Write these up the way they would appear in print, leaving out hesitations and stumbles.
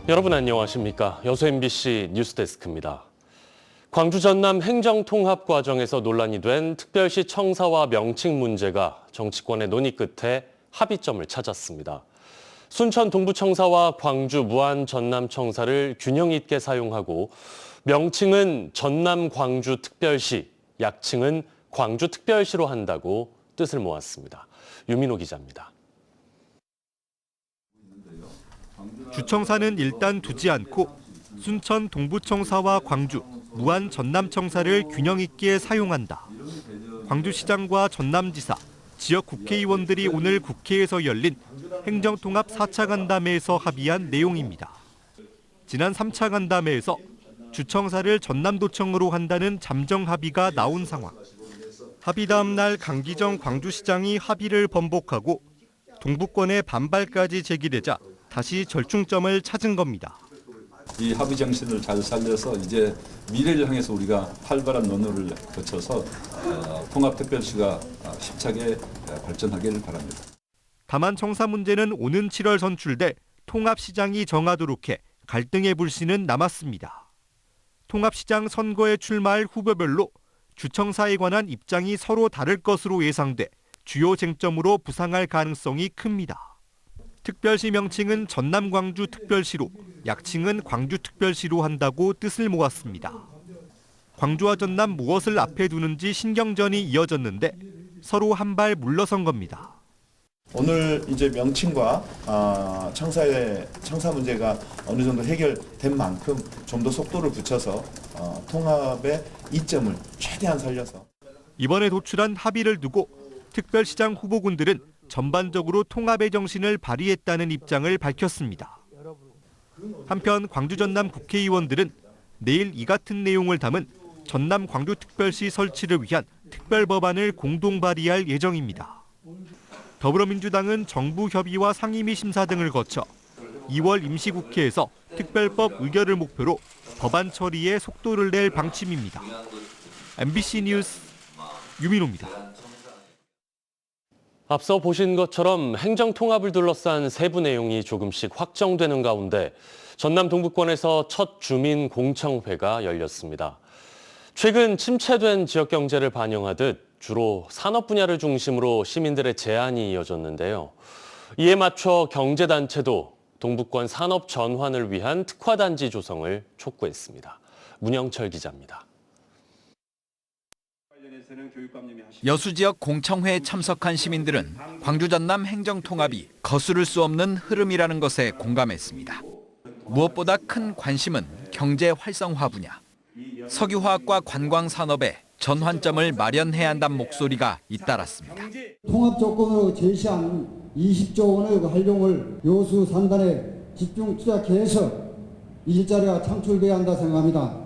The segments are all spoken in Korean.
여러분 안녕하십니까? 여수 MBC 뉴스데스크입니다. 광주 전남 행정통합 과정에서 논란이 된 특별시 청사와 명칭 문제가 정치권의 논의 끝에 합의점을 찾았습니다. 순천 동부청사와 광주 무안 전남청사를 균형 있게 사용하고 명칭은 전남 광주 특별시, 약칭은 광주 특별시로 한다고 뜻을 모았습니다. 유민호 기자입니다. 주청사는 일단 두지 않고 순천 동부청사와 광주, 무안 전남청사를 균형 있게 사용한다. 광주시장과 전남지사, 지역 국회의원들이 오늘 국회에서 열린 행정통합 4차 간담회에서 합의한 내용입니다. 지난 3차 간담회에서 주청사를 전남도청으로 한다는 잠정 합의가 나온 상황. 합의 다음 날 강기정 광주시장이 합의를 번복하고 동부권의 반발까지 제기되자 다시 절충점을 찾은 겁니다. 이 합의 정신을 잘 살려서 이제 미래를 향해서 우리가 활발한 논의를 거쳐서 통합특별시가 힘차게 발전하기를 바랍니다. 다만 청사 문제는 오는 7월 선출돼 통합시장이 정하도록 해 갈등의 불씨는 남았습니다. 통합시장 선거에 출마할 후보별로 주청사에 관한 입장이 서로 다를 것으로 예상돼 주요 쟁점으로 부상할 가능성이 큽니다. 특별시 명칭은 전남광주특별시로, 약칭은 광주특별시로 한다고 뜻을 모았습니다. 광주와 전남 무엇을 앞에 두는지 신경전이 이어졌는데 서로 한 발 물러선 겁니다. 오늘 이제 명칭과 청사 문제가 어느 정도 해결된 만큼 좀 더 속도를 붙여서 통합의 이점을 최대한 살려서 이번에 도출한 합의를 두고 특별시장 후보군들은 전반적으로 통합의 정신을 발휘했다는 입장을 밝혔습니다. 한편 광주 전남 국회의원들은 내일 이 같은 내용을 담은 전남 광주특별시 설치를 위한 특별법안을 공동 발의할 예정입니다. 더불어민주당은 정부 협의와 상임위 심사 등을 거쳐 2월 임시국회에서 특별법 의결을 목표로 법안 처리에 속도를 낼 방침입니다. MBC 뉴스 유민호입니다. 앞서 보신 것처럼 행정통합을 둘러싼 세부 내용이 조금씩 확정되는 가운데 전남 동부권에서 첫 주민 공청회가 열렸습니다. 최근 침체된 지역 경제를 반영하듯 주로 산업 분야를 중심으로 시민들의 제안이 이어졌는데요. 이에 맞춰 경제단체도 동부권 산업 전환을 위한 특화단지 조성을 촉구했습니다. 문영철 기자입니다. 여수 지역 공청회에 참석한 시민들은 광주 전남 행정통합이 거스를 수 없는 흐름이라는 것에 공감했습니다. 무엇보다 큰 관심은 경제 활성화 분야. 석유화학과 관광산업에 전환점을 마련해야 한다는 목소리가 잇따랐습니다. 통합 조건으로 제시한 20조 원의 활용을 여수 산단에 집중 투자해서 일자리가 창출돼야 한다 생각합니다.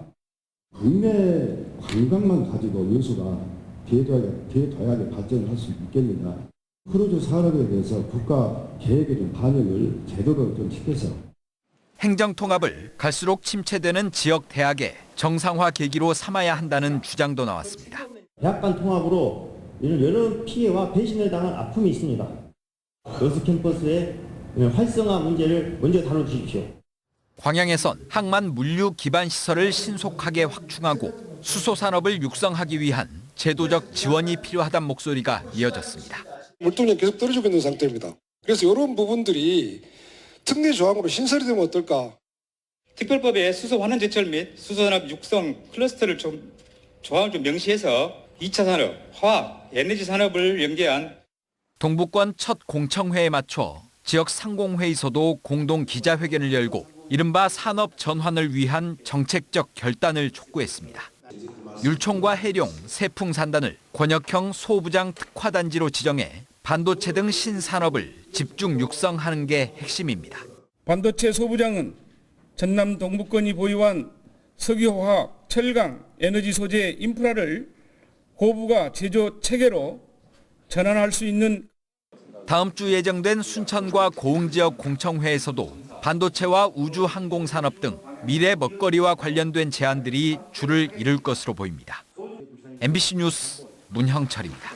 국내 관광만 가지고 여수가 대도하게 발전을 할 수 있겠느냐. 크루즈 산업에 대해서 국가 계획에 좀 반영을 제대로 좀 시켜서 행정통합을 갈수록 침체되는 지역 대학의 정상화 계기로 삼아야 한다는 주장도 나왔습니다. 대학 간 통합으로 여러 피해와 배신을 당한 아픔이 있습니다. 여수 캠퍼스의 활성화 문제를 먼저 다뤄주십시오. 광양에선 항만 물류 기반 시설을 신속하게 확충하고 수소 산업을 육성하기 위한 제도적 지원이 필요하다는 목소리가 이어졌습니다. 물동량이 계속 떨어지고 있는 상태입니다. 그래서 이런 부분들이 특례 조항으로 신설이 되면 어떨까? 특별법에 수소 환원 제철 및 수소 산업 육성 클러스터를 조항을 좀 명시해서 2차 산업, 화학, 에너지 산업을 연계한 동부권 첫 공청회에 맞춰 지역 상공회의소도 공동 기자회견을 열고 이른바 산업 전환을 위한 정책적 결단을 촉구했습니다. 율총과 해룡, 세풍산단을 권역형 소부장 특화단지로 지정해 반도체 등 신산업을 집중 육성하는 게 핵심입니다. 반도체 소부장은 전남 동부권이 보유한 석유화학, 철강, 에너지 소재 인프라를 고부가 제조 체계로 전환할 수 있는. 다음 주 예정된 순천과 고흥 지역 공청회에서도 반도체와 우주항공산업 등 미래 먹거리와 관련된 제안들이 줄을 이룰 것으로 보입니다. MBC 뉴스 문형철입니다.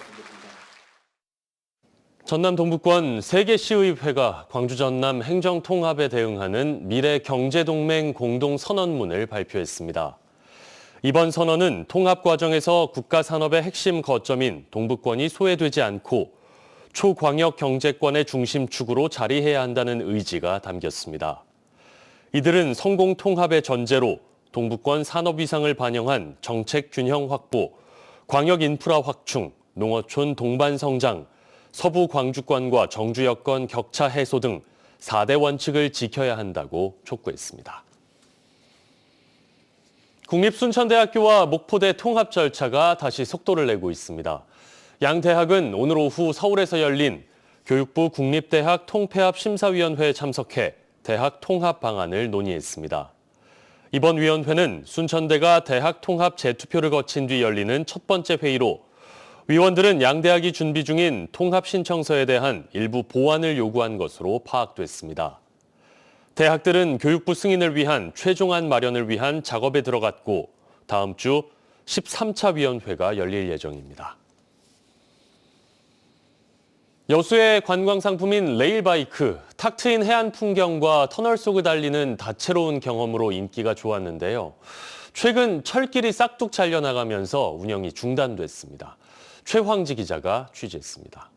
전남 동북권 3개 시의회가 광주 전남 행정통합에 대응하는 미래경제동맹 공동선언문을 발표했습니다. 이번 선언은 통합 과정에서 국가산업의 핵심 거점인 동북권이 소외되지 않고 초광역 경제권의 중심축으로 자리해야 한다는 의지가 담겼습니다. 이들은 성공 통합의 전제로 동북권 산업 위상을 반영한 정책 균형 확보, 광역 인프라 확충, 농어촌 동반 성장, 서부 광주권과 정주 여건 격차 해소 등 4대 원칙을 지켜야 한다고 촉구했습니다. 국립순천대학교와 목포대 통합 절차가 다시 속도를 내고 있습니다. 양 대학은 오늘 오후 서울에서 열린 교육부 국립대학 통폐합 심사위원회에 참석해 대학 통합 방안을 논의했습니다. 이번 위원회는 순천대가 대학 통합 재투표를 거친 뒤 열리는 첫 번째 회의로 위원들은 양 대학이 준비 중인 통합 신청서에 대한 일부 보완을 요구한 것으로 파악됐습니다. 대학들은 교육부 승인을 위한 최종안 마련을 위한 작업에 들어갔고 다음 주 13차 위원회가 열릴 예정입니다. 여수의 관광상품인 레일바이크, 탁 트인 해안 풍경과 터널 속을 달리는 다채로운 경험으로 인기가 좋았는데요. 최근 철길이 싹둑 잘려나가면서 운영이 중단됐습니다. 최황지 기자가 취재했습니다.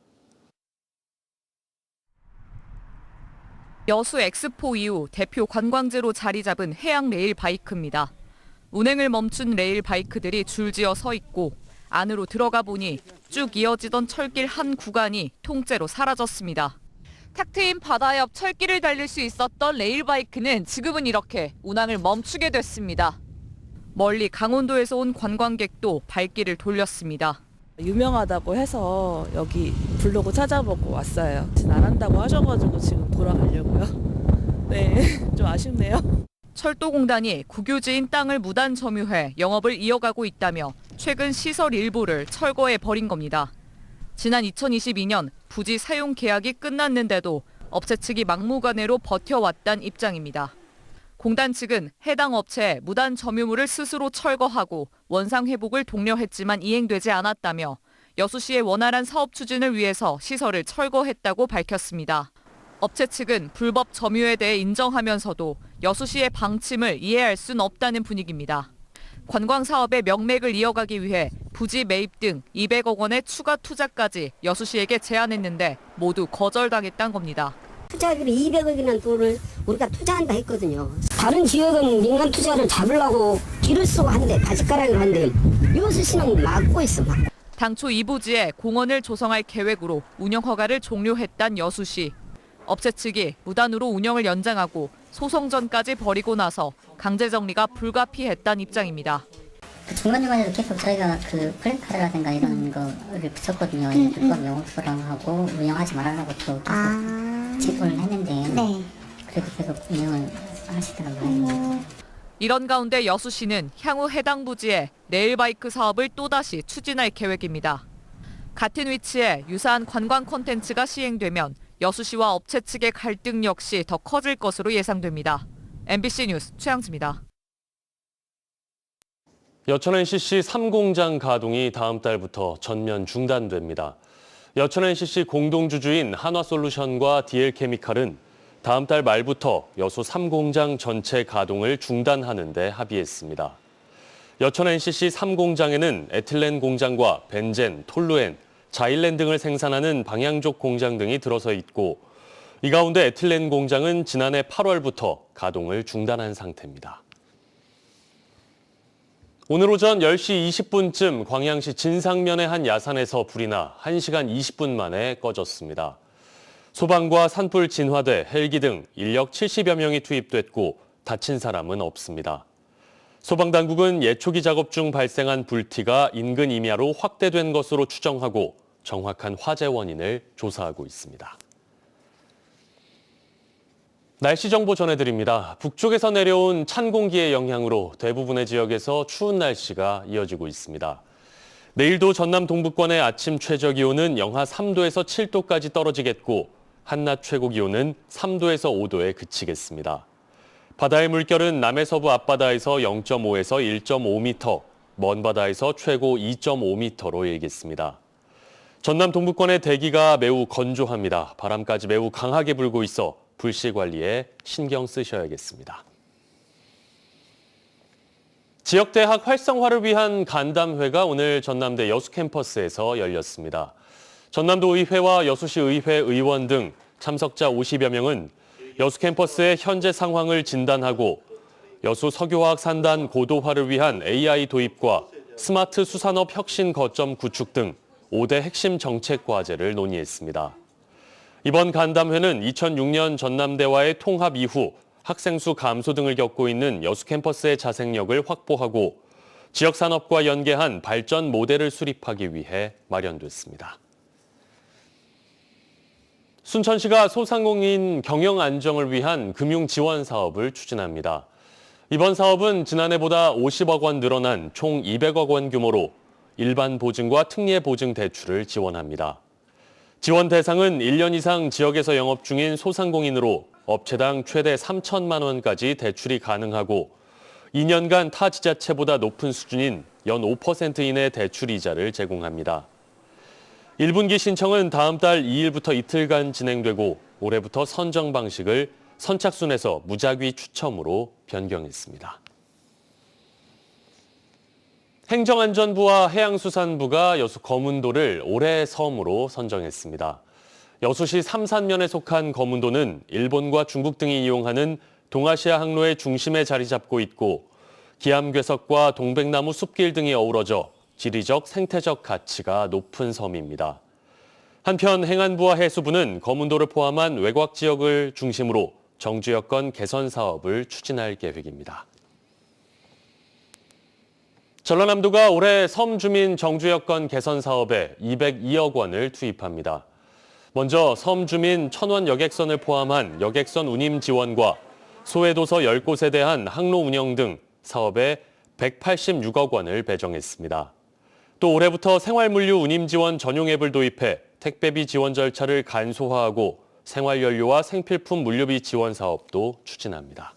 여수 엑스포 이후 대표 관광지로 자리 잡은 해양 레일바이크입니다. 운행을 멈춘 레일바이크들이 줄지어 서 있고 안으로 들어가 보니 쭉 이어지던 철길 한 구간이 통째로 사라졌습니다. 탁 트인 바다 옆 철길을 달릴 수 있었던 레일바이크는 지금은 이렇게 운항을 멈추게 됐습니다. 멀리 강원도에서 온 관광객도 발길을 돌렸습니다. 유명하다고 해서 여기 블로그 찾아보고 왔어요. 안 한다고 하셔가지고 지금 돌아가려고요. 네, 좀 아쉽네요. 철도공단이 국유지인 땅을 무단 점유해 영업을 이어가고 있다며 최근 시설 일부를 철거해 버린 겁니다. 지난 2022년 부지 사용 계약이 끝났는데도 업체 측이 막무가내로 버텨왔단 입장입니다. 공단 측은 해당 업체에 무단 점유물을 스스로 철거하고 원상 회복을 독려했지만 이행되지 않았다며 여수시의 원활한 사업 추진을 위해서 시설을 철거했다고 밝혔습니다. 업체 측은 불법 점유에 대해 인정하면서도 여수시의 방침을 이해할 순 없다는 분위기입니다. 관광 사업의 명맥을 이어가기 위해 부지 매입 등 200억 원의 추가 투자까지 여수시에게 제안했는데 모두 거절당했다는 겁니다. 투자비로 200억이라는 돈을 우리가 투자한다 했거든요. 다른 지역은 민간 투자를 잡으려고 길을 쓰고 한데 바지가락으로 한데 여수시는 막고 있어. 당초 이 부지에 공원을 조성할 계획으로 운영 허가를 종료했단 여수시. 업체 측이 무단으로 운영을 연장하고 소송전까지 벌이고 나서 강제 정리가 불가피했다는 입장입니다. 중간중간에도 계속 저희가 플래카드라든가 이런 거를 붙였거든요. 불법 영업소랑 하고 운영하지 말라고 또 계속 제보를 했는데 그래도 계속 운영을 하시더라고요. 이런 가운데 여수시는 향후 해당 부지에 레일바이크 사업을 또다시 추진할 계획입니다. 같은 위치에 유사한 관광 콘텐츠가 시행되면 여수시와 업체 측의 갈등 역시 더 커질 것으로 예상됩니다. MBC 뉴스 최양지입니다. 여천 NCC 3공장 가동이 다음 달부터 전면 중단됩니다. 여천 NCC 공동주주인 한화솔루션과 DL케미칼은 다음 달 말부터 여수 3공장 전체 가동을 중단하는 데 합의했습니다. 여천 NCC 3공장에는 에틸렌 공장과 벤젠, 톨루엔, 자일렌 등을 생산하는 방향족 공장 등이 들어서 있고 이 가운데 에틸렌 공장은 지난해 8월부터 가동을 중단한 상태입니다. 오늘 오전 10시 20분쯤 광양시 진상면의 한 야산에서 불이 나 1시간 20분 만에 꺼졌습니다. 소방과 산불 진화대, 헬기 등 인력 70여 명이 투입됐고 다친 사람은 없습니다. 소방당국은 예초기 작업 중 발생한 불티가 인근 임야로 확대된 것으로 추정하고 정확한 화재 원인을 조사하고 있습니다. 날씨 정보 전해드립니다. 북쪽에서 내려온 찬 공기의 영향으로 대부분의 지역에서 추운 날씨가 이어지고 있습니다. 내일도 전남 동부권의 아침 최저 기온은 영하 3도에서 7도까지 떨어지겠고 한낮 최고 기온은 3도에서 5도에 그치겠습니다. 바다의 물결은 남해서부 앞바다에서 0.5에서 1.5m, 먼 바다에서 최고 2.5m로 일겠습니다. 전남 동부권의 대기가 매우 건조합니다. 바람까지 매우 강하게 불고 있어 불씨 관리에 신경 쓰셔야겠습니다. 지역대학 활성화를 위한 간담회가 오늘 전남대 여수 캠퍼스에서 열렸습니다. 전남도 의회와 여수시 의회 의원 등 참석자 50여 명은 여수 캠퍼스의 현재 상황을 진단하고 여수 석유화학 산단 고도화를 위한 AI 도입과 스마트 수산업 혁신 거점 구축 등 5대 핵심 정책 과제를 논의했습니다. 이번 간담회는 2006년 전남대와의 통합 이후 학생 수 감소 등을 겪고 있는 여수 캠퍼스의 자생력을 확보하고 지역 산업과 연계한 발전 모델을 수립하기 위해 마련됐습니다. 순천시가 소상공인 경영 안정을 위한 금융 지원 사업을 추진합니다. 이번 사업은 지난해보다 50억 원 늘어난 총 200억 원 규모로 일반 보증과 특례 보증 대출을 지원합니다. 지원 대상은 1년 이상 지역에서 영업 중인 소상공인으로 업체당 최대 3천만 원까지 대출이 가능하고 2년간 타 지자체보다 높은 수준인 연 5% 이내 대출 이자를 제공합니다. 1분기 신청은 다음 달 2일부터 이틀간 진행되고 올해부터 선정 방식을 선착순에서 무작위 추첨으로 변경했습니다. 행정안전부와 해양수산부가 여수 거문도를 올해의 섬으로 선정했습니다. 여수시 삼산면에 속한 거문도는 일본과 중국 등이 이용하는 동아시아 항로의 중심에 자리 잡고 있고 기암괴석과 동백나무 숲길 등이 어우러져 지리적, 생태적 가치가 높은 섬입니다. 한편 행안부와 해수부는 거문도를 포함한 외곽 지역을 중심으로 정주 여건 개선 사업을 추진할 계획입니다. 전라남도가 올해 섬 주민 정주 여건 개선 사업에 202억 원을 투입합니다. 먼저 섬 주민 천원 여객선을 포함한 여객선 운임 지원과 소외도서 10곳에 대한 항로 운영 등 사업에 186억 원을 배정했습니다. 또 올해부터 생활물류 운임 지원 전용 앱을 도입해 택배비 지원 절차를 간소화하고 생활연료와 생필품 물류비 지원 사업도 추진합니다.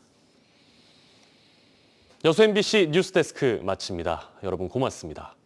여수 MBC 뉴스데스크 마칩니다. 여러분 고맙습니다.